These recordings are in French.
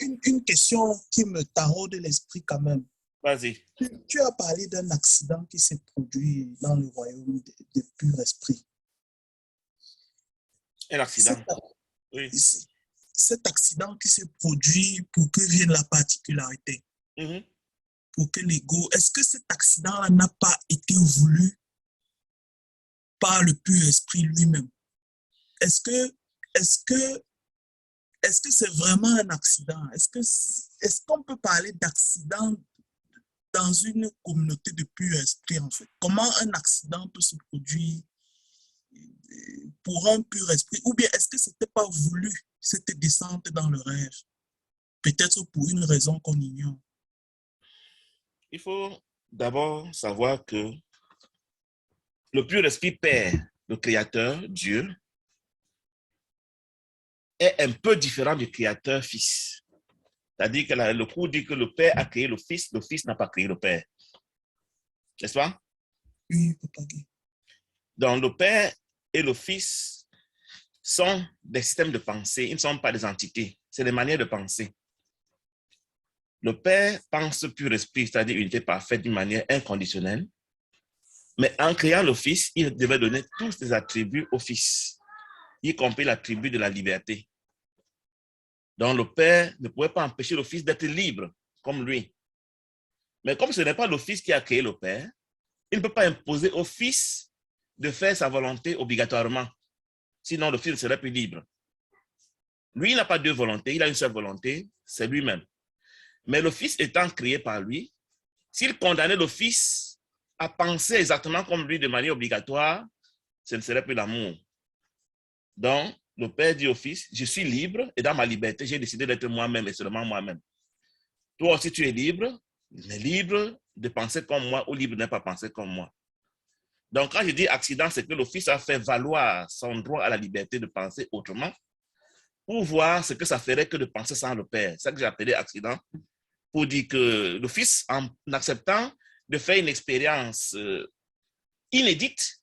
Une question qui me taraude l'esprit quand même. Vas-y. Tu as parlé d'un accident qui s'est produit dans le royaume de pur esprit. Un accident. Oui. Cet accident qui s'est produit, pour que vienne la particularité, pour que l'ego, est-ce que cet accident-là n'a pas été voulu par le pur esprit lui-même? Est-ce que c'est vraiment un accident? Est-ce qu'on peut parler d'accident dans une communauté de pur esprit, en fait? Comment un accident peut se produire pour un pur esprit? Ou bien est-ce que c'était pas voulu, cette descente dans le rêve? Peut-être pour une raison qu'on ignore. Il faut d'abord savoir que le pur esprit Père, le Créateur, Dieu, est un peu différent du Créateur Fils. C'est-à-dire que le cours dit que le Père a créé le Fils n'a pas créé le Père. N'est-ce pas? Oui, Papa Guy. Donc le Père et le Fils sont des systèmes de pensée, ils ne sont pas des entités, c'est des manières de penser. Le Père pense pur esprit, c'est-à-dire unité parfaite d'une manière inconditionnelle, mais en créant le Fils, il devait donner tous ses attributs au Fils, y compris l'attribut de la liberté. Donc le Père ne pouvait pas empêcher le Fils d'être libre, comme lui. Mais comme ce n'est pas le Fils qui a créé le Père, il ne peut pas imposer au Fils de faire sa volonté obligatoirement. Sinon, le Fils ne serait plus libre. Lui, il n'a pas deux volontés, il a une seule volonté, c'est lui-même. Mais le Fils étant créé par lui, s'il condamnait le Fils à penser exactement comme lui de manière obligatoire, ce ne serait plus l'amour. Donc, le Père dit au Fils, je suis libre et dans ma liberté, j'ai décidé d'être moi-même et seulement moi-même. Toi aussi, tu es libre, mais libre de penser comme moi ou libre de ne pas penser comme moi. Donc, quand je dis accident, c'est que le Fils a fait valoir son droit à la liberté de penser autrement pour voir ce que ça ferait que de penser sans le Père. C'est ça que j'ai appelé accident, pour dire que le Fils, en acceptant de faire une expérience inédite,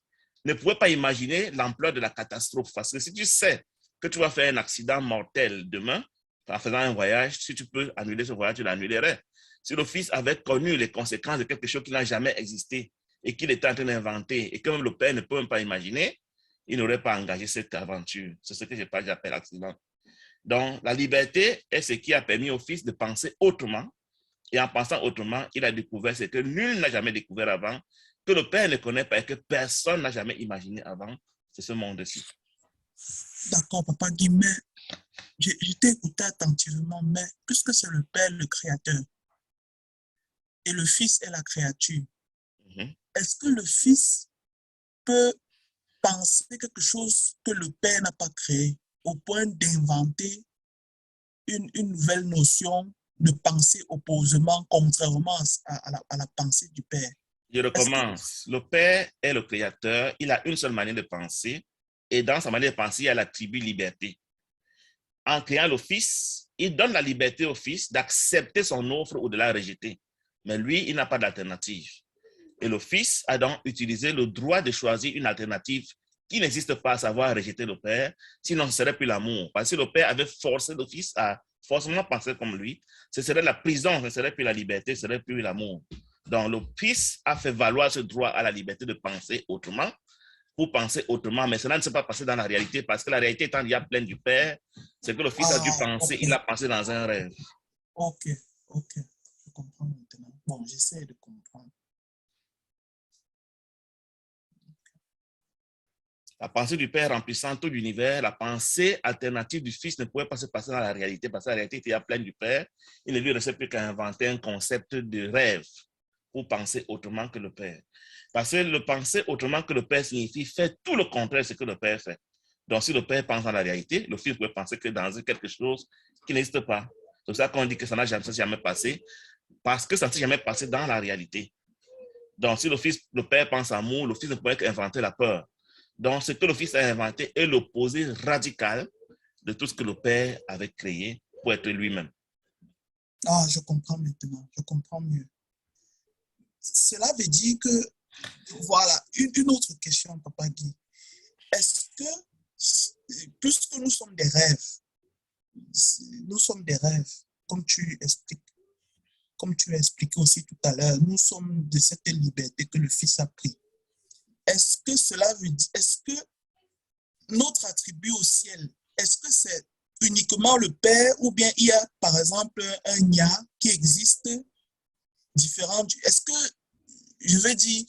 ne pouvait pas imaginer l'ampleur de la catastrophe. Parce que si tu sais que tu vas faire un accident mortel demain, en faisant un voyage, si tu peux annuler ce voyage, tu l'annulerais. Si le Fils avait connu les conséquences de quelque chose qui n'a jamais existé et qu'il était en train d'inventer et que même le Père ne peut même pas imaginer, il n'aurait pas engagé cette aventure. C'est ce que j'appelle accident. Donc, la liberté est ce qui a permis au Fils de penser autrement. Et en pensant autrement, il a découvert ce que nul n'a jamais découvert avant, que le Père ne connaît pas et que personne n'a jamais imaginé avant. C'est ce monde-ci. D'accord, Papa Guy, mais je t'ai écouté attentivement, mais puisque c'est le Père, le Créateur, et le Fils est la créature, est-ce que le Fils peut penser quelque chose que le Père n'a pas créé, au point d'inventer une nouvelle notion de penser opposément, contrairement à la pensée du Père? Je recommence. Le Père est le Créateur, il a une seule manière de penser, et dans sa manière de penser, il a l'attribut liberté. En créant le Fils, il donne la liberté au Fils d'accepter son offre ou de la rejeter. Mais lui, il n'a pas d'alternative. Et le Fils a donc utilisé le droit de choisir une alternative qui n'existe pas, à savoir rejeter le Père, sinon ce ne serait plus l'amour. Parce que si le Père avait forcé le Fils à forcément penser comme lui, ce serait la prison, ce ne serait plus la liberté, ce ne serait plus l'amour. Donc le Fils a fait valoir ce droit à la liberté de penser autrement, pour penser autrement, mais cela ne s'est pas passé dans la réalité, parce que la réalité étant déjà pleine du Père, c'est que le Fils a dû penser, Okay. il a pensé dans un rêve. Ok, je comprends maintenant. Bon, j'essaie de comprendre. La pensée du Père remplissant tout l'univers, la pensée alternative du Fils ne pouvait pas se passer dans la réalité, parce que la réalité était pleine du Père. Il ne lui restait plus qu'à inventer un concept de rêve pour penser autrement que le Père. Parce que le penser autrement que le Père signifie faire tout le contraire de ce que le Père fait. Donc, si le Père pense dans la réalité, le Fils pouvait penser que dans quelque chose qui n'existe pas. C'est pour ça qu'on dit que ça n'a jamais passé, parce que ça ne s'est jamais passé dans la réalité. Donc, si le Père pense amour, le Fils ne pourrait qu'inventer la peur. Donc, ce que le Fils a inventé est l'opposé radical de tout ce que le Père avait créé pour être lui-même. Ah, je comprends maintenant, je comprends mieux. Cela veut dire que, voilà, une autre question, Papa Guy. Est-ce que, puisque nous sommes des rêves, nous sommes des rêves, comme tu expliques, comme tu as expliqué aussi tout à l'heure. Nous sommes de cette liberté que le Fils a pris. Est-ce que cela veut dire, est-ce que notre attribut au ciel, est-ce que c'est uniquement le Père ou bien il y a, par exemple, un Nya qui existe différent? Est-ce que, je veux dire,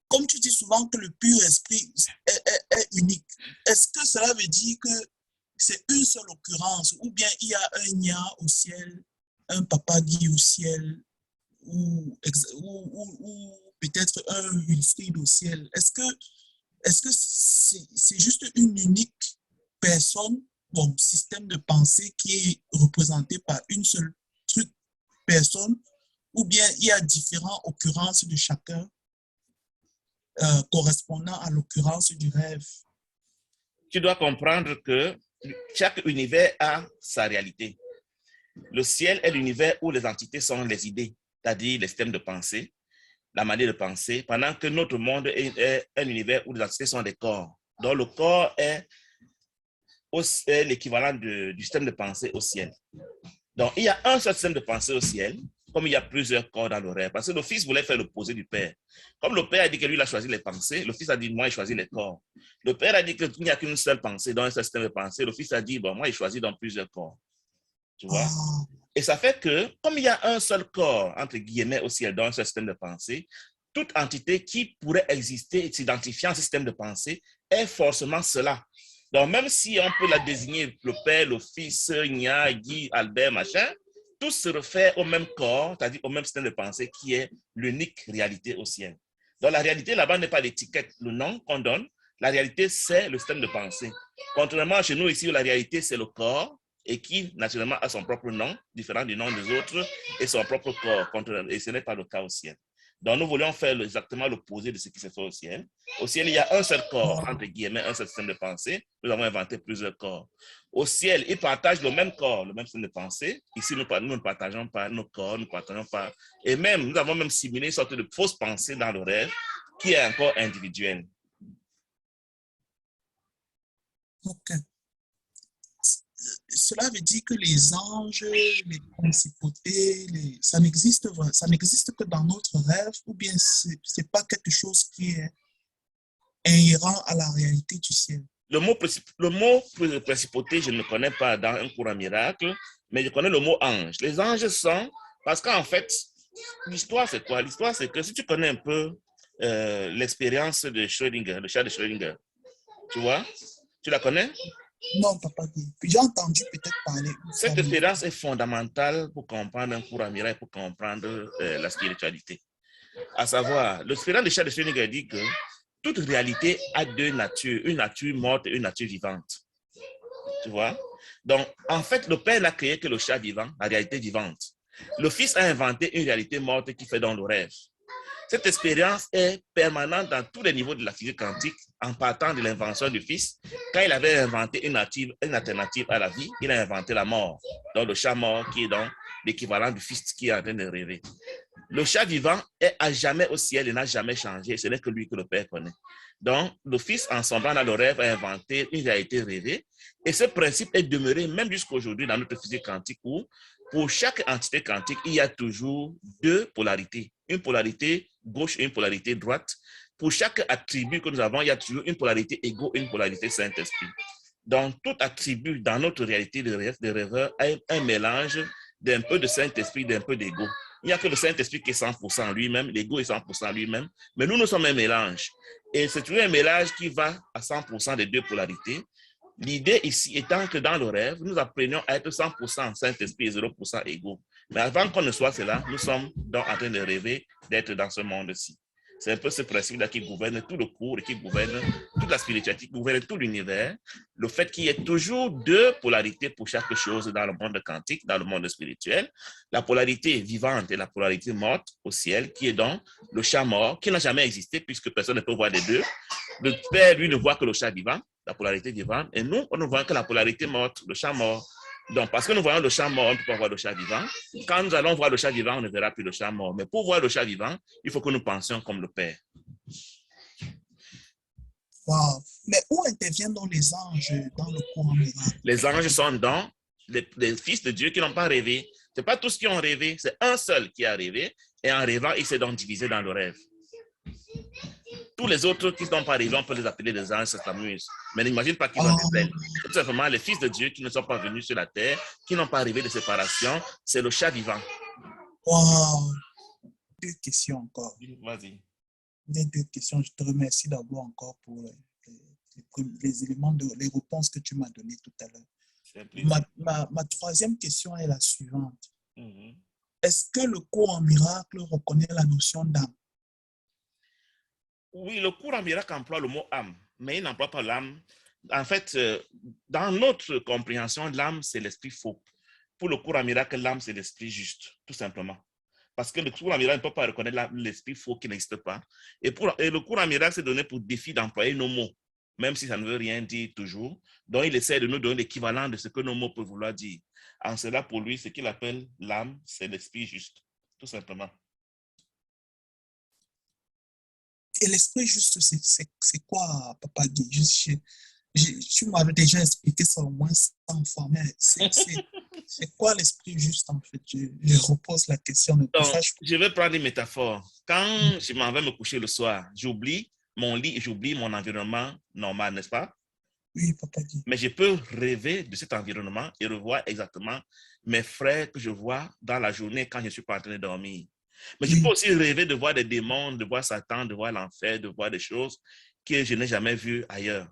comme tu dis souvent que le pur esprit est unique, est-ce que cela veut dire que c'est une seule occurrence ou bien il y a un Nya au ciel, un Papa Guy au ciel ou peut-être un Wilfried au ciel? Est-ce que c'est juste une unique personne, bon, système de pensée qui est représenté par une seule truc, personne, ou bien il y a différentes occurrences de chacun correspondant à l'occurrence du rêve? Tu dois comprendre que chaque univers a sa réalité. Le ciel est l'univers où les entités sont les idées, c'est-à-dire les systèmes de pensée, la manière de penser, pendant que notre monde est un univers où les entités sont des corps. Donc, le corps est l'équivalent du système de pensée au ciel. Donc, il y a un seul système de pensée au ciel, comme il y a plusieurs corps dans le rêve. Parce que le Fils voulait faire l'opposé du Père. Comme le Père a dit que lui, il a choisi les pensées, le Fils a dit, moi, il choisit les corps. Le Père a dit qu'il n'y a qu'une seule pensée dans un seul système de pensée. Le Fils a dit, bon, moi, il choisit dans plusieurs corps. Tu vois? Et ça fait que, comme il y a un seul corps, entre guillemets, au ciel, dans un seul système de pensée, toute entité qui pourrait exister et s'identifier en système de pensée est forcément cela. Donc, même si on peut la désigner, le Père, le Fils, Nya, Guy, Albert, machin, tout se réfère au même corps, c'est-à-dire au même système de pensée qui est l'unique réalité au ciel. Donc, la réalité là-bas n'est pas l'étiquette, le nom qu'on donne. La réalité, c'est le système de pensée. Contrairement à chez nous ici, où la réalité, c'est le corps, et qui, naturellement, a son propre nom, différent du nom des autres, et son propre corps. Et ce n'est pas le cas au ciel. Donc, nous voulions faire exactement l'opposé de ce qui se fait au ciel. Au ciel, il y a un seul corps, entre guillemets, un seul système de pensée. Nous avons inventé plusieurs corps. Au ciel, ils partagent le même corps, le même système de pensée. Ici, nous ne partageons pas nos corps, nous ne partageons pas. Et même, nous avons même simulé une sorte de fausse pensée dans le rêve qui est encore individuelle. Ok. Cela veut dire que les anges, les principautés, ça n'existe que dans notre rêve, ou bien c'est pas quelque chose qui est inhérent à la réalité du ciel? Le mot principauté, je ne le connais pas dans un courant miracle, mais je connais le mot ange. Les anges sont, parce qu'en fait, l'histoire c'est quoi? L'histoire c'est que si tu connais un peu l'expérience de Schrödinger, le chat de Schrödinger, tu vois? Tu la connais? Non, Papa Guy. J'ai entendu peut-être parler. Cette expérience est fondamentale pour comprendre un courant miracle, pour comprendre la spiritualité. À savoir, l'expérience du chat de Schrödinger dit que toute réalité a deux natures, une nature morte et une nature vivante. Tu vois? Donc, en fait, le Père n'a créé que le chat vivant, la réalité vivante. Le Fils a inventé une réalité morte qui fait dans le rêve. Cette expérience est permanente dans tous les niveaux de la physique quantique, en partant de l'invention du Fils. Quand il avait inventé une alternative à la vie, il a inventé la mort. Donc, le chat mort qui est donc l'équivalent du Fils qui est en train de rêver. Le chat vivant est à jamais au ciel et n'a jamais changé. Ce n'est que lui que le Père connaît. Donc, le Fils, en somblant dans le rêve, a inventé une réalité rêvée. Et ce principe est demeuré même jusqu'à aujourd'hui dans notre physique quantique où, pour chaque entité quantique, il y a toujours deux polarités. Une polarité gauche et une polarité droite. Pour chaque attribut que nous avons, il y a toujours une polarité égaux et une polarité Saint-Esprit. Donc, tout attribut dans notre réalité de rêveur a un mélange d'un peu de Saint-Esprit, d'un peu d'ego. Il n'y a que le Saint-Esprit qui est 100% lui-même, l'ego est 100% lui-même, mais nous sommes un mélange. Et c'est toujours un mélange qui va à 100% des deux polarités. L'idée ici étant que dans le rêve, nous apprenions à être 100% Saint-Esprit et 0% ego. Mais avant qu'on ne soit cela, nous sommes donc en train de rêver d'être dans ce monde-ci. C'est un peu ce principe-là qui gouverne tout le cours et qui gouverne toute la spiritualité, qui gouverne tout l'univers. Le fait qu'il y ait toujours deux polarités pour chaque chose dans le monde quantique, dans le monde spirituel. La polarité vivante et la polarité morte au ciel, qui est donc le chat mort, qui n'a jamais existé puisque personne ne peut voir les deux. Le Père, lui, ne voit que le chat vivant, la polarité vivante, et nous, on ne voit que la polarité morte, le chat mort. Donc, parce que nous voyons le chat mort, on ne peut pas voir le chat vivant. Quand nous allons voir le chat vivant, on ne verra plus le chat mort. Mais pour voir le chat vivant, il faut que nous pensions comme le Père. Wow. Mais où interviennent donc les anges dans le courant miracle? Les anges sont dans les fils de Dieu qui n'ont pas rêvé. Ce n'est pas tous qui ont rêvé, c'est un seul qui a rêvé. Et en rêvant, il s'est donc divisé dans le rêve. Tous les autres qui n'ont pas rêvé, on peut les appeler des anges, ça s'amuse. Mais n'imagine pas qu'ils ont des ailes. Tout simplement, les fils de Dieu qui ne sont pas venus sur la terre, qui n'ont pas rêvé de séparation, c'est le chat vivant. Wow. 2 questions encore. Vas-y. Les 2 questions. Je te remercie d'abord encore pour les éléments, les réponses que tu m'as données tout à l'heure. Ma 3e question est la suivante. Est-ce que le cours en miracle reconnaît la notion d'âme? Oui, le cours en miracle emploie le mot âme, mais il n'emploie pas l'âme. En fait, dans notre compréhension, l'âme, c'est l'esprit faux. Pour le cours en miracle, l'âme, c'est l'esprit juste, tout simplement. Parce que le cours en miracle ne peut pas reconnaître l'esprit faux qui n'existe pas. Et le cours en miracle, c'est donné pour défi d'employer nos mots, même si ça ne veut rien dire toujours. Donc, il essaie de nous donner l'équivalent de ce que nos mots peuvent vouloir dire. En cela, pour lui, ce qu'il appelle l'âme, c'est l'esprit juste, tout simplement. Et l'esprit juste, c'est quoi, Papa Guy? Tu m'avais déjà expliqué ça au moins 100 fois, mais c'est quoi l'esprit juste en fait? Je repose la question. Donc, je vais prendre une métaphore. Quand je m'en vais me coucher le soir, j'oublie mon lit et j'oublie mon environnement normal, n'est-ce pas? Oui, Papa Guy. Mais je peux rêver de cet environnement et revoir exactement mes frères que je vois dans la journée quand je ne suis pas en train de dormir. Mais je peux aussi rêver de voir des démons, de voir Satan, de voir l'enfer, de voir des choses que je n'ai jamais vues ailleurs.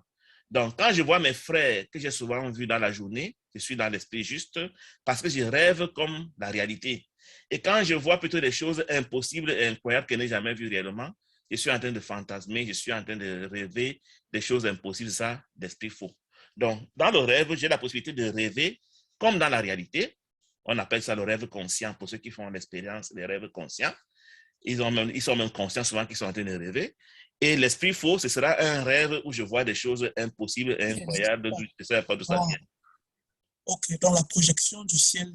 Donc, quand je vois mes frères que j'ai souvent vus dans la journée, je suis dans l'esprit juste parce que je rêve comme la réalité. Et quand je vois plutôt des choses impossibles et incroyables que je n'ai jamais vues réellement, je suis en train de fantasmer, je suis en train de rêver des choses impossibles, ça, d'esprit faux. Donc, dans le rêve, j'ai la possibilité de rêver comme dans la réalité. On appelle ça le rêve conscient pour ceux qui font l'expérience des rêves conscients. Ils sont même conscients souvent qu'ils sont en train de rêver. Et l'esprit faux, ce sera un rêve où je vois des choses impossibles et incroyables. Je ne sais pas d'où ça vient. Ok, donc la projection du ciel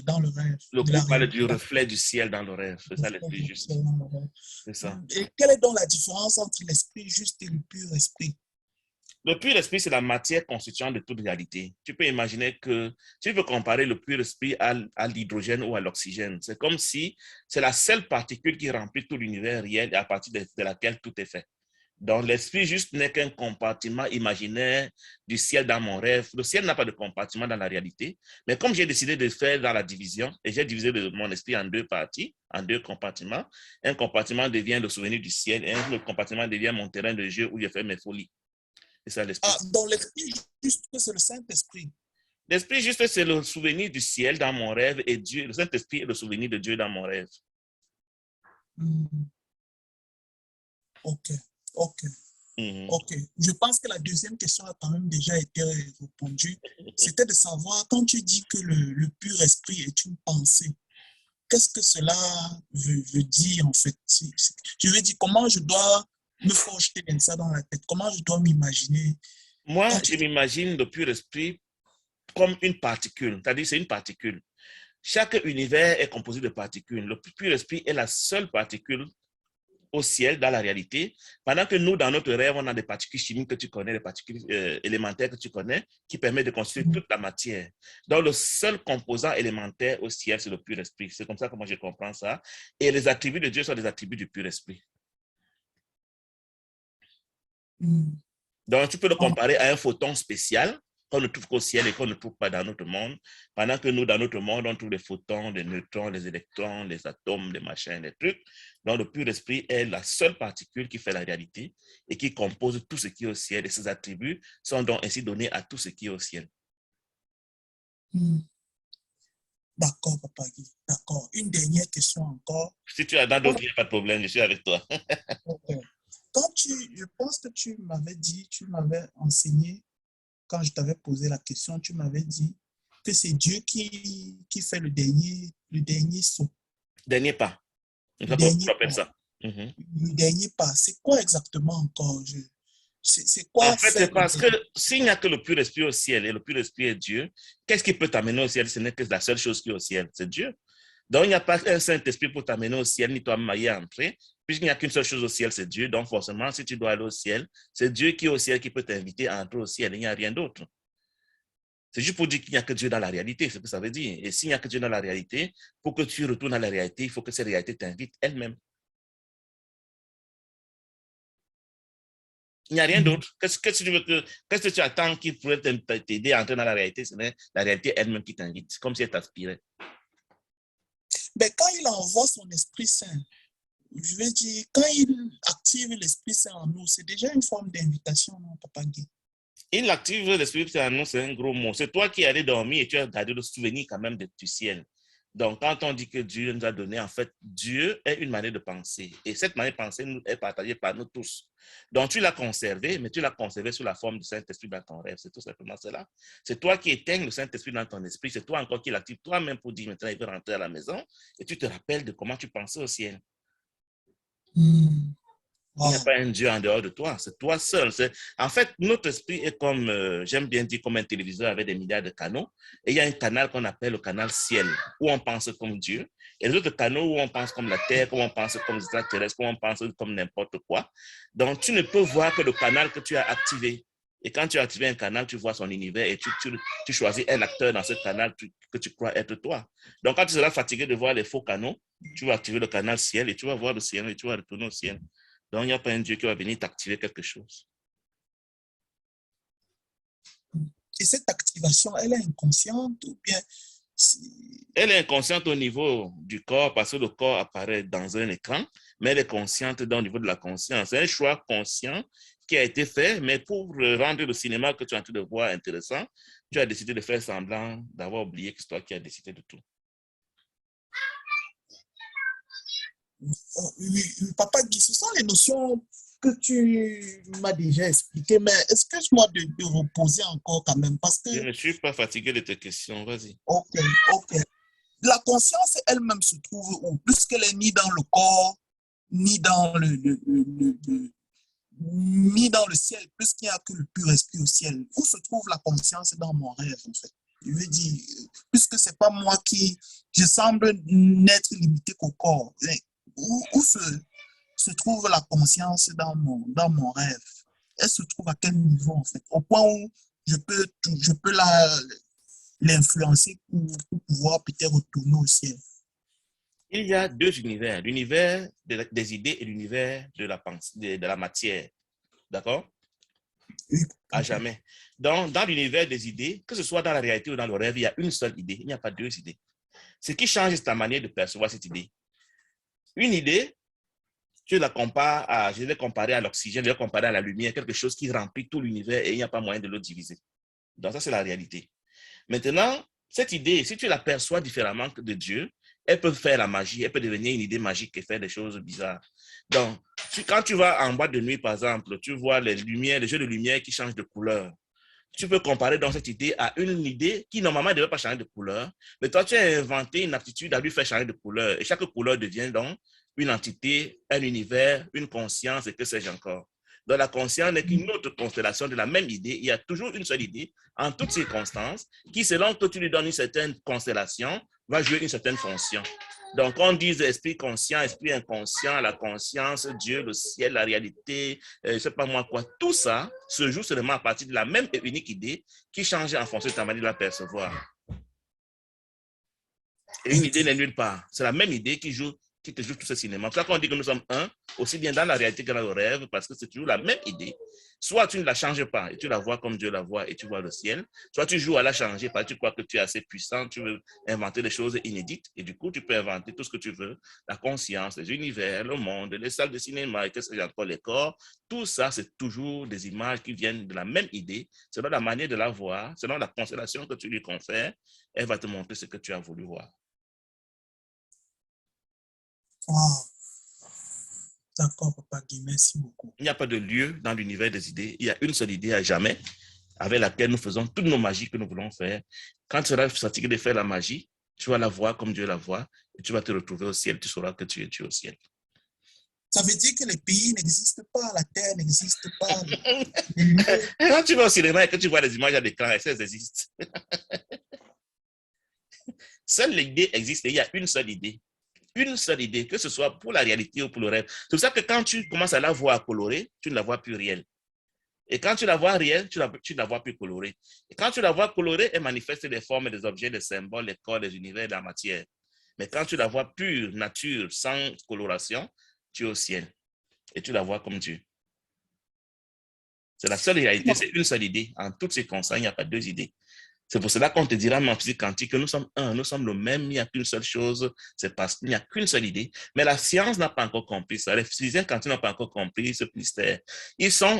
dans le rêve. Le cours parle du reflet du ciel dans le rêve. C'est ça l'esprit juste. C'est ça. Et quelle est donc la différence entre l'esprit juste et le pur esprit? Le pur esprit, c'est la matière constituante de toute réalité. Tu peux imaginer que tu veux comparer le pur esprit à l'hydrogène ou à l'oxygène. C'est comme si c'est la seule particule qui remplit tout l'univers réel et à partir de laquelle tout est fait. Donc, l'esprit juste n'est qu'un compartiment imaginaire du ciel dans mon rêve. Le ciel n'a pas de compartiment dans la réalité. Mais comme j'ai décidé de faire dans la division, et j'ai divisé mon esprit en 2 parties, en 2 compartiments, un compartiment devient le souvenir du ciel et un autre compartiment devient mon terrain de jeu où je fais mes folies. C'est ça l'esprit. Ah, donc l'esprit juste, c'est le Saint-Esprit. L'esprit juste, c'est le souvenir du ciel dans mon rêve et Dieu, le Saint-Esprit est le souvenir de Dieu dans mon rêve. Ok. Ok. Je pense que la 2e question a quand même déjà été répondue. C'était de savoir, quand tu dis que le pur esprit est une pensée, qu'est-ce que cela veut dire en fait? Je veux dire, comment je dois me projeter comme ça dans la tête? Comment je dois m'imaginer? Moi, je m'imagine le pur esprit comme une particule, c'est-à-dire c'est une particule. Chaque univers est composé de particules. Le pur esprit est la seule particule au ciel, dans la réalité, pendant que nous, dans notre rêve, on a des particules chimiques que tu connais, des particules élémentaires que tu connais, qui permettent de constituer toute la matière. Donc, le seul composant élémentaire au ciel, c'est le pur esprit. C'est comme ça que moi, je comprends ça. Et les attributs de Dieu sont des attributs du pur esprit. Donc, tu peux le comparer à un photon spécial qu'on ne trouve qu'au ciel et qu'on ne trouve pas dans notre monde, pendant que nous, dans notre monde, on trouve des photons, des neutrons, des électrons, des atomes, des machins, des trucs. Donc, le pur esprit est la seule particule qui fait la réalité et qui compose tout ce qui est au ciel. Et ses attributs sont donc ainsi donnés à tout ce qui est au ciel. D'accord, Papa Guy. D'accord. Une dernière question encore. Si tu as d'autres, il n'y a pas de problème, je suis avec toi. Je pense que tu m'avais enseigné, quand je t'avais posé la question, tu m'avais dit que c'est Dieu qui fait le dernier saut. Dernier pas. Le dernier pas. C'est quoi exactement encore? C'est quoi? En fait, c'est parce que s'il n'y a que le pur esprit au ciel et le pur esprit est Dieu, qu'est-ce qui peut t'amener au ciel? Ce n'est que la seule chose qui est au ciel, c'est Dieu. Donc, il n'y a pas un Saint-Esprit pour t'amener au ciel, ni toi-même y entrer, puisqu'il n'y a qu'une seule chose au ciel, c'est Dieu. Donc, forcément, si tu dois aller au ciel, c'est Dieu qui est au ciel qui peut t'inviter à entrer au ciel. Il n'y a rien d'autre. C'est juste pour dire qu'il n'y a que Dieu dans la réalité, c'est ce que ça veut dire. Et s'il n'y a que Dieu dans la réalité, pour que tu retournes à la réalité, il faut que cette réalité t'invite elle-même. Il n'y a rien d'autre. Qu'est-ce que tu attends qui pourrait t'aider à entrer dans la réalité? C'est la réalité elle-même qui t'invite, comme si elle t'aspirait. Mais quand il envoie son Esprit Saint, je veux dire, quand il active l'Esprit Saint en nous, c'est déjà une forme d'invitation, non, Papa Guy? Il active l'Esprit Saint en nous, c'est un gros mot. C'est toi qui es allé dormir et tu as gardé le souvenir quand même du ciel. Donc, quand on dit que Dieu nous a donné, en fait, Dieu est une manière de penser. Et cette manière de penser est partagée par nous tous. Donc, tu l'as conservé, mais tu l'as conservé sous la forme du Saint-Esprit dans ton rêve. C'est tout simplement cela. C'est toi qui éteignes le Saint-Esprit dans ton esprit. C'est toi encore qui l'active toi-même pour dire maintenant, il veut rentrer à la maison. Et tu te rappelles de comment tu pensais au ciel. Il n'y a pas un Dieu en dehors de toi, c'est toi seul. En fait, notre esprit est comme, j'aime bien dire, comme un téléviseur avec des milliards de canaux. Et il y a un canal qu'on appelle le canal ciel, où on pense comme Dieu. Et les autres canaux où on pense comme la terre, où on pense comme les extraterrestres, où on pense comme n'importe quoi. Donc, tu ne peux voir que le canal que tu as activé. Et quand tu as activé un canal, tu vois son univers et tu choisis un acteur dans ce canal que tu crois être toi. Donc, quand tu seras fatigué de voir les faux canaux, tu vas activer le canal ciel et tu vas voir le ciel et tu vas retourner au ciel. Donc, il n'y a pas un Dieu qui va venir t'activer quelque chose. Et cette activation, elle est inconsciente ou bien... Elle est inconsciente au niveau du corps parce que le corps apparaît dans un écran, mais elle est consciente au niveau de la conscience. C'est un choix conscient qui a été fait, mais pour rendre le cinéma que tu es en train de voir intéressant, tu as décidé de faire semblant d'avoir oublié que c'est toi qui as décidé de tout. Oui, Papa Guy, ce sont les notions que tu m'as déjà expliquées, mais excuse-moi de reposer encore quand même parce que... Je ne suis pas fatigué de tes questions, vas-y. Ok. La conscience elle-même se trouve où? Puisqu'elle est ni dans le corps, ni dans ni dans le ciel, puisqu'il n'y a que le pur esprit au ciel. Où se trouve la conscience dans mon rêve, en fait? Je veux dire, puisque c'est pas moi je semble n'être limité qu'au corps. Où se trouve la conscience dans mon rêve? Elle se trouve à quel niveau, en fait? Au point où je peux l'influencer pour pouvoir peut-être retourner au ciel. Il y a deux univers, l'univers des idées et l'univers de la pensée, de la matière. D'accord? Oui. À jamais. Donc, dans l'univers des idées, que ce soit dans la réalité ou dans le rêve, il y a une seule idée, il n'y a pas deux idées. Ce qui change, c'est ta manière de percevoir cette idée. Une idée, je l'ai comparée à l'oxygène, je l'ai comparée à la lumière, quelque chose qui remplit tout l'univers et il n'y a pas moyen de le diviser. Donc, ça, c'est la réalité. Maintenant, cette idée, si tu la perçois différemment de Dieu, elle peut faire la magie, elle peut devenir une idée magique et faire des choses bizarres. Donc, quand tu vas en boîte de nuit, par exemple, tu vois les jeux de lumière qui changent de couleur. Tu peux comparer donc cette idée à une idée qui normalement ne devait pas changer de couleur, mais toi, tu as inventé une aptitude à lui faire changer de couleur. Et chaque couleur devient donc une entité, un univers, une conscience et que sais-je encore. Donc, la conscience n'est qu'une autre constellation de la même idée. Il y a toujours une seule idée en toutes circonstances qui, selon que tu lui donnes une certaine constellation, va jouer une certaine fonction. Donc, on dit esprit conscient, esprit inconscient, la conscience, Dieu, le ciel, la réalité, je ne sais pas moi quoi. Tout ça se joue seulement à partir de la même et unique idée qui change en fonction de ta manière de la percevoir. Et une idée n'est nulle part. C'est la même idée qui te joue tout ce cinéma. C'est pour ça qu'on dit que nous sommes un, aussi bien dans la réalité que dans le rêve, parce que c'est toujours la même idée. Soit tu ne la changes pas et tu la vois comme Dieu la voit et tu vois le ciel, soit tu joues à la changer parce que tu crois que tu es assez puissant, tu veux inventer des choses inédites et du coup tu peux inventer tout ce que tu veux, la conscience, les univers, le monde, les salles de cinéma et qu'est-ce que j'ai encore, les corps. Tout ça, c'est toujours des images qui viennent de la même idée, selon la manière de la voir, selon la constellation que tu lui confères, elle va te montrer ce que tu as voulu voir. Wow. D'accord, Papa Guy, merci beaucoup. Il n'y a pas de lieu dans l'univers des idées. Il y a une seule idée à jamais avec laquelle nous faisons toutes nos magies que nous voulons faire. Quand tu seras fatigué de faire la magie, tu vas la voir comme Dieu la voit et tu vas te retrouver au ciel. Tu sauras que tu es Dieu au ciel. Ça veut dire que les pays n'existent pas, la terre n'existe pas. Quand tu vas au cinéma et que tu vois les images à l'écran, elles existent. Seule l'idée existe et il y a une seule idée. Une seule idée, que ce soit pour la réalité ou pour le rêve. C'est pour ça que quand tu commences à la voir colorée, tu ne la vois plus réelle. Et quand tu la vois réelle, tu la vois plus colorée. Et quand tu la vois colorée, elle manifeste des formes, des objets, des symboles, des corps, des univers, de la matière. Mais quand tu la vois pure, nature, sans coloration, tu es au ciel. Et tu la vois comme Dieu. C'est la seule réalité, c'est une seule idée. En toutes circonstances, il n'y a pas deux idées. C'est pour cela qu'on te dira en physique quantique que nous sommes un, nous sommes le même, il n'y a qu'une seule chose, c'est parce qu'il n'y a qu'une seule idée. Mais la science n'a pas encore compris ça. Les physiciens quantiques n'ont pas encore compris ce mystère.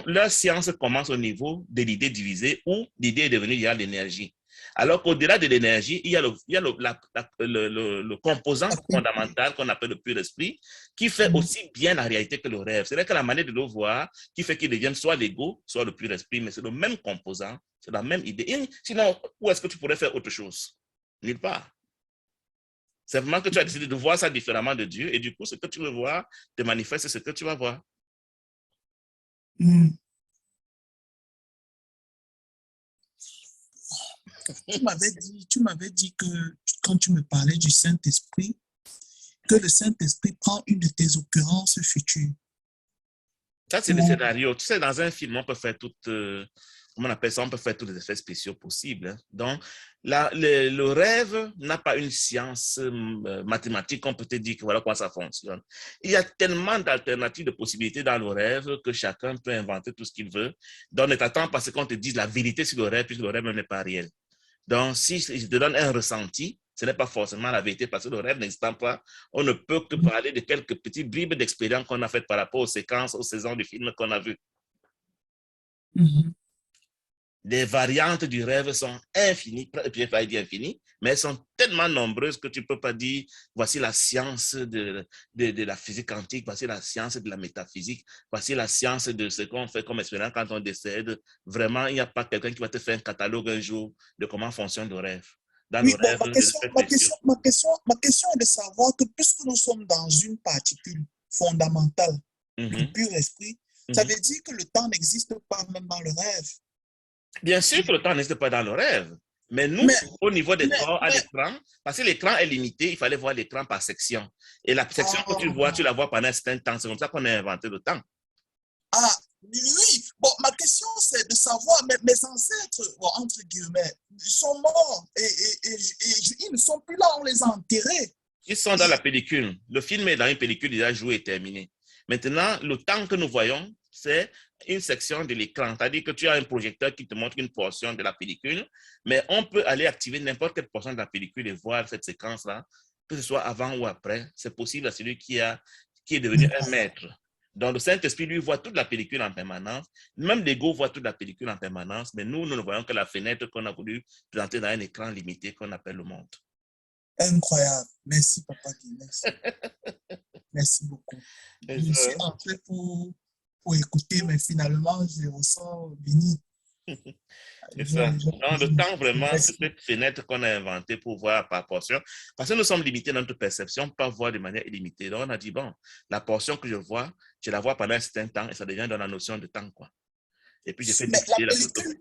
Leur science commence au niveau de l'idée divisée où l'idée est devenue déjà l'énergie. Alors qu'au-delà de l'énergie, il y a le composant fondamental qu'on appelle le pur esprit, qui fait aussi bien la réalité que le rêve. C'est-à-dire que la manière de le voir, qui fait qu'il devienne soit l'ego, soit le pur esprit, mais c'est le même composant, c'est la même idée. Et sinon, où est-ce que tu pourrais faire autre chose? Nulle part. C'est vraiment que tu as décidé de voir ça différemment de Dieu, et du coup, ce que tu veux voir te manifeste ce que tu vas voir. Tu m'avais dit que quand tu me parlais du Saint-Esprit, que le Saint-Esprit prend une de tes occurrences futures. Ça, c'est le scénario. Tu sais, dans un film, on peut faire comment on appelle ça? On peut faire tous les effets spéciaux possibles. Hein. Donc, le rêve n'a pas une science mathématique qu'on peut te dire que voilà comment ça fonctionne. Il y a tellement d'alternatives, de possibilités dans le rêve que chacun peut inventer tout ce qu'il veut. Donc, ne t'attends pas à ce qu'on te dise la vérité sur le rêve, puisque le rêve n'est pas réel. Donc, si je te donne un ressenti, ce n'est pas forcément la vérité parce que le rêve n'existant pas, on ne peut que parler de quelques petites bribes d'expérience qu'on a faites par rapport aux séquences, aux saisons du film qu'on a vues. Les variantes du rêve sont infinies, puis pas dire infinies, mais elles sont tellement nombreuses que tu ne peux pas dire voici la science de la physique quantique, voici la science de la métaphysique, voici la science de ce qu'on fait comme expérience quand on décède. Vraiment, il n'y a pas quelqu'un qui va te faire un catalogue un jour de comment fonctionne le rêve. Dans le rêve, ma question est de savoir que puisque nous sommes dans une particule fondamentale, le pur esprit, ça veut dire que le temps n'existe pas même dans le rêve. Bien sûr que le temps n'existe pas dans le rêve, mais nous, au niveau des corps, à l'écran, parce que l'écran est limité, il fallait voir l'écran par section. Et la section que tu la vois pendant un certain temps. C'est comme ça qu'on a inventé le temps. Ah, oui. Bon, ma question, c'est de savoir, mes ancêtres, bon, entre guillemets, ils sont morts et ils ne sont plus là, on les a enterrés. Ils sont dans la pellicule. Le film est dans une pellicule déjà jouée et terminée. Maintenant, le temps que nous voyons, c'est une section de l'écran. C'est-à-dire que tu as un projecteur qui te montre une portion de la pellicule, mais on peut aller activer n'importe quelle portion de la pellicule et voir cette séquence-là, que ce soit avant ou après. C'est possible à celui qui est devenu un maître. Donc, le Saint-Esprit, lui, voit toute la pellicule en permanence. Même l'ego voit toute la pellicule en permanence, mais nous ne voyons que la fenêtre qu'on a voulu présenter dans un écran limité qu'on appelle le monde. Incroyable. Merci, Papa Guy. Merci. Merci beaucoup. Je suis entré pour écouter, mais finalement, je ressens béni. C'est ça. Donc, le temps, vraiment, c'est cette fenêtre qu'on a inventée pour voir par portion. Parce que nous sommes limités dans notre perception, pas voir de manière illimitée. Donc, on a dit, bon, la portion que je la vois pendant un certain temps et ça devient dans la notion de temps, quoi. Et puis, j'ai fait diviser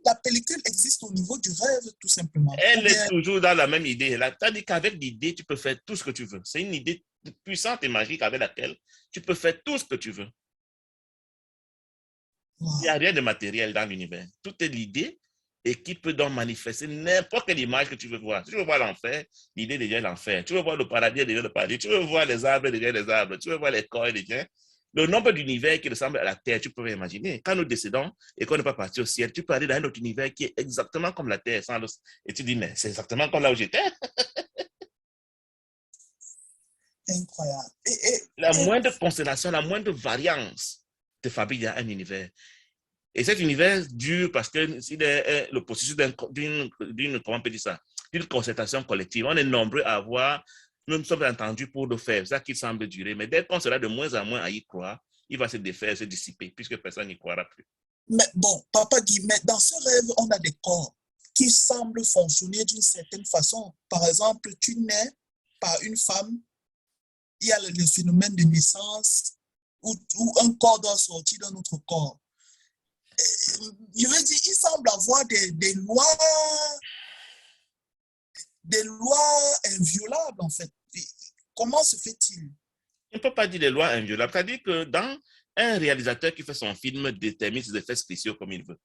la pellicule existe au niveau du rêve, tout simplement. Elle est toujours dans la même idée. C'est-à-dire qu'avec l'idée, tu peux faire tout ce que tu veux. C'est une idée puissante et magique avec laquelle tu peux faire tout ce que tu veux. Wow. Il n'y a rien de matériel dans l'univers. Tout est l'idée et qui peut donc manifester n'importe quelle image que tu veux voir. Si tu veux voir l'enfer, l'idée devient l'enfer. Tu veux voir le paradis, devient le paradis. Tu veux voir les arbres, devient les arbres. Tu veux voir les corps, devient... Le nombre d'univers qui ressemble à la Terre, tu peux imaginer. Quand nous décédons et qu'on n'est pas parti au ciel, tu peux aller dans un autre univers qui est exactement comme la Terre. Et tu dis, mais c'est exactement comme là où j'étais. Incroyable. La moindre constellation, la moindre variance te fabrique un univers. Et cet univers dure parce que c'est le processus d'une concertation collective. On est nombreux à avoir, nous nous sommes entendus pour le faire. C'est ça qui semble durer. Mais dès qu'on sera de moins en moins à y croire, il va se défaire, se dissiper, puisque personne n'y croira plus. Mais bon, Papa Guy, mais dans ce rêve, on a des corps qui semblent fonctionner d'une certaine façon. Par exemple, tu nais par une femme, il y a le phénomène de naissance où un corps doit sortir d'un autre corps. Je veux dire, il semble avoir des lois inviolables, en fait. Comment se fait-il? On ne peut pas dire des lois inviolables. C'est-à-dire que dans un réalisateur qui fait son film détermine ses effets spéciaux comme il veut.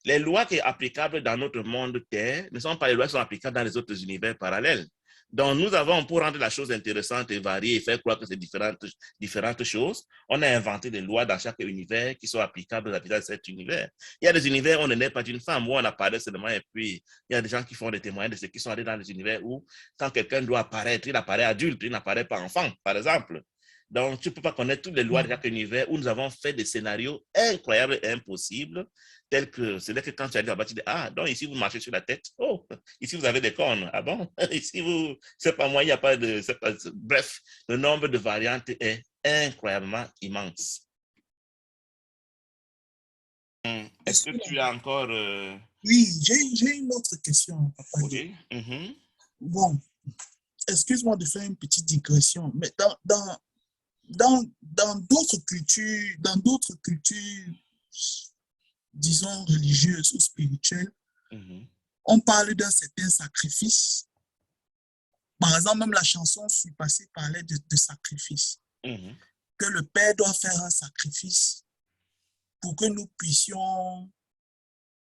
Les lois qui sont applicables dans notre monde Terre ne sont pas les lois qui sont applicables dans les autres univers parallèles. Donc, nous avons, pour rendre la chose intéressante et variée et faire croire que c'est différentes choses, on a inventé des lois dans chaque univers qui sont applicables dans cet univers. Il y a des univers où on ne naît pas d'une femme, où on apparaît seulement, et puis il y a des gens qui font des témoignages de ceux qui sont allés dans des univers où, quand quelqu'un doit apparaître, il apparaît adulte, il n'apparaît pas enfant, par exemple. Donc, tu ne peux pas connaître toutes les lois de chaque univers où nous avons fait des scénarios incroyables et impossibles, tels que, c'est-à-dire que quand tu arrives là-bas, tu dis, ah, donc ici, vous marchez sur la tête. Oh, ici, vous avez des cornes. Ah bon? Ici, vous, c'est pas moi, il n'y a pas de, c'est pas, bref, le nombre de variantes est incroyablement immense. Est-ce que tu as encore... Oui, j'ai une autre question, Papa. Okay. Bon, excuse-moi de faire une petite digression, mais dans d'autres cultures, disons religieuses ou spirituelles, on parle d'un certain sacrifice. Par exemple, même la chanson sur passée parlait de sacrifice. Que le Père doit faire un sacrifice pour que nous puissions,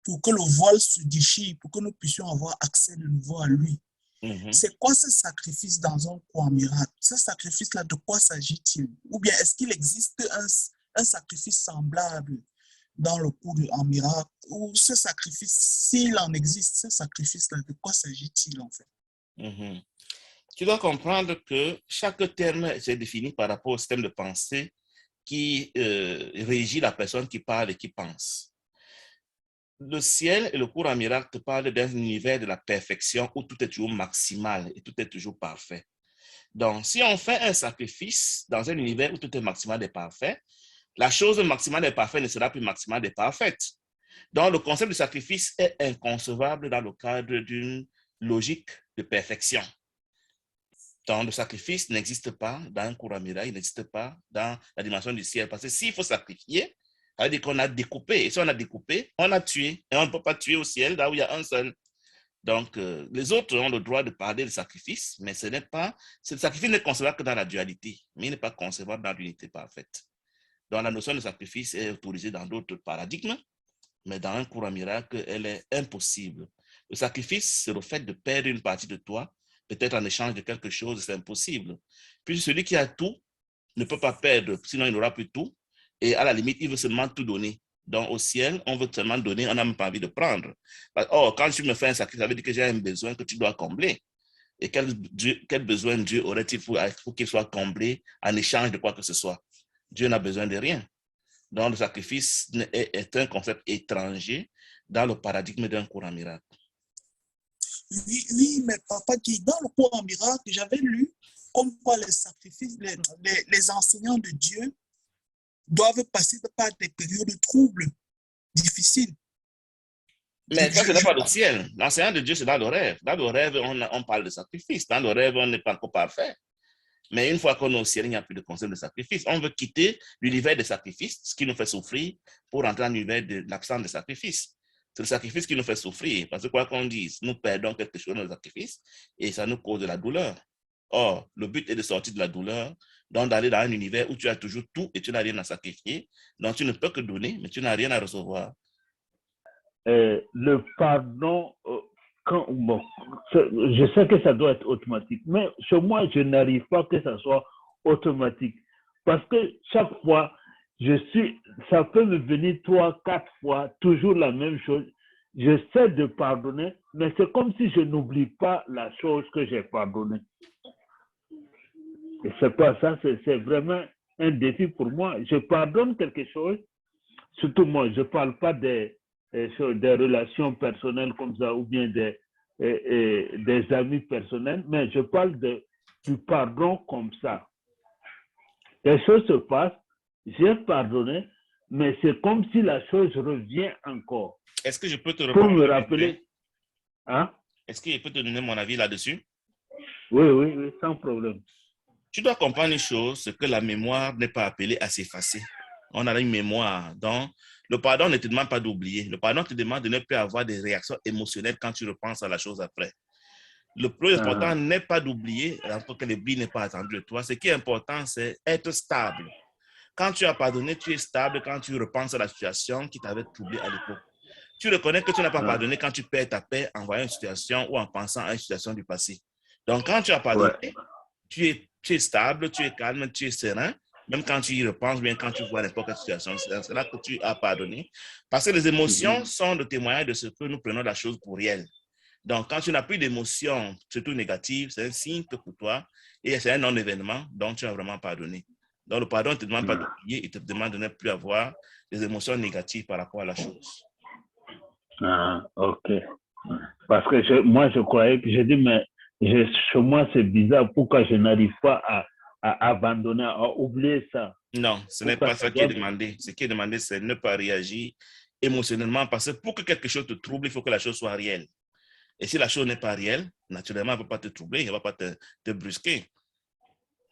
pour que le voile se déchire, pour que nous puissions avoir accès de nouveau à lui. C'est quoi ce sacrifice dans un cours en miracle? Ce sacrifice-là, de quoi s'agit-il? Ou bien est-ce qu'il existe un sacrifice semblable dans le cours en miracle? Ou ce sacrifice, s'il en existe, ce sacrifice-là, de quoi s'agit-il en fait? Tu dois comprendre que chaque terme est défini par rapport au système de pensée qui régit la personne qui parle et qui pense. Le ciel et le cours en miracle te parlent d'un univers de la perfection où tout est toujours maximal et tout est toujours parfait. Donc, si on fait un sacrifice dans un univers où tout est maximal et parfait, la chose maximale et parfaite ne sera plus maximale et parfaite. Donc, le concept de sacrifice est inconcevable dans le cadre d'une logique de perfection. Donc, le sacrifice n'existe pas dans un cours en miracle, il n'existe pas dans la dimension du ciel. Parce que s'il faut sacrifier, ça veut dire qu'on a découpé. Et si on a découpé, on a tué. Et on ne peut pas tuer au ciel là où il y a un seul. Donc, les autres ont le droit de parler de sacrifice, mais ce sacrifice n'est concevable que dans la dualité, mais il n'est pas concevable dans l'unité parfaite. Donc, la notion de sacrifice est autorisée dans d'autres paradigmes, mais dans un cours en miracle, elle est impossible. Le sacrifice, c'est le fait de perdre une partie de toi, peut-être en échange de quelque chose, c'est impossible. Puis celui qui a tout ne peut pas perdre, sinon il n'aura plus tout. Et à la limite, il veut seulement tout donner. Donc au ciel, on veut seulement donner, on n'a même pas envie de prendre. Or, quand tu me fais un sacrifice, ça veut dire que j'ai un besoin que tu dois combler. Et quel besoin Dieu aurait-il pour qu'il soit comblé en échange de quoi que ce soit? Dieu n'a besoin de rien. Donc le sacrifice est un concept étranger dans le paradigme d'un cours en miracle. Oui, mais Papa, dans le cours en miracle, j'avais lu comme quoi les sacrifices, les enseignants de Dieu doivent passer par des périodes troubles, difficiles. Mais ça, ce n'est pas le ciel. L'enseignant de Dieu, c'est dans le rêve. Dans le rêve, on parle de sacrifice. Dans le rêve, on n'est pas encore parfait. Mais une fois qu'on est au ciel, il n'y a plus de concept de sacrifice. On veut quitter l'univers des sacrifices, ce qui nous fait souffrir, pour entrer dans l'univers de l'absence de sacrifice. C'est le sacrifice qui nous fait souffrir. Parce que quoi qu'on dise, nous perdons quelque chose dans le sacrifice et ça nous cause de la douleur. Or, le but est de sortir de la douleur, donc d'aller dans un univers où tu as toujours tout et tu n'as rien à sacrifier. Donc, tu ne peux que donner, mais tu n'as rien à recevoir. Le pardon, je sais que ça doit être automatique, mais chez moi, je n'arrive pas que ça soit automatique. Parce que chaque fois, ça peut me venir 3, 4 fois, toujours la même chose. J'essaie de pardonner, mais c'est comme si je n'oublie pas la chose que j'ai pardonnée. Et c'est pas ça, c'est vraiment un défi pour moi. Je pardonne quelque chose, surtout moi, je ne parle pas des relations personnelles comme ça, ou bien des amis personnels, mais je parle du pardon comme ça. Les choses se passent, j'ai pardonné, mais c'est comme si la chose revient encore. Est-ce que je peux te répondre? Pour me rappeler. Hein? Est-ce que je peux te donner mon avis là-dessus? Oui, sans problème. Tu dois comprendre une chose, c'est que la mémoire n'est pas appelée à s'effacer. On a une mémoire. Donc, le pardon ne te demande pas d'oublier. Le pardon te demande de ne plus avoir des réactions émotionnelles quand tu repenses à la chose après. Le plus important n'est pas d'oublier, alors que l'oubli n'est pas attendu de toi. Ce qui est important, c'est être stable. Quand tu as pardonné, tu es stable quand tu repenses à la situation qui t'avait troublé à l'époque. Tu reconnais que tu n'as pas pardonné quand tu perds ta paix en voyant une situation ou en pensant à une situation du passé. Donc, quand tu as pardonné, tu es stable, tu es calme, tu es serein, même quand tu y repenses, bien quand tu vois n'importe quelle situation. C'est là que tu as pardonné. Parce que les émotions sont le témoignage de ce que nous prenons la chose pour réelle. Donc, quand tu n'as plus d'émotions, surtout négatives, c'est un signe que pour toi, et c'est un non-événement, donc tu as vraiment pardonné. Donc, le pardon ne te demande pas d'oublier, il te demande de ne plus avoir des émotions négatives par rapport à la chose. Ah, ok. Parce que moi, je croyais que j'ai dit, mais chez moi, c'est bizarre. Pourquoi je n'arrive pas à abandonner, à oublier ça? Non, ce n'est pas ça qui est demandé. Ce qui est demandé, c'est ne pas réagir émotionnellement. Parce que pour que quelque chose te trouble, il faut que la chose soit réelle. Et si la chose n'est pas réelle, naturellement, elle ne va pas te troubler, elle ne va pas te brusquer.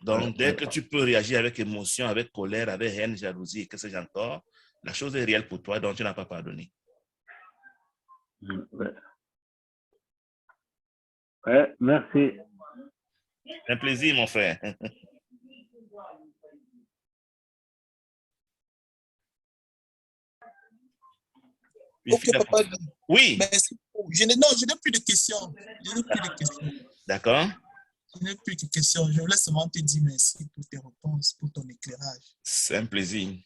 Donc, dès que tu peux réagir avec émotion, avec colère, avec haine, jalousie, que sais-je encore, la chose est réelle pour toi, donc tu n'as pas pardonné. Ouais, merci. Un plaisir, mon frère. Ok, papa. Oui. Merci. Je n'ai plus de questions. D'accord. Je n'ai plus de questions. Je voulais seulement te dire merci pour tes réponses, pour ton éclairage. C'est un plaisir.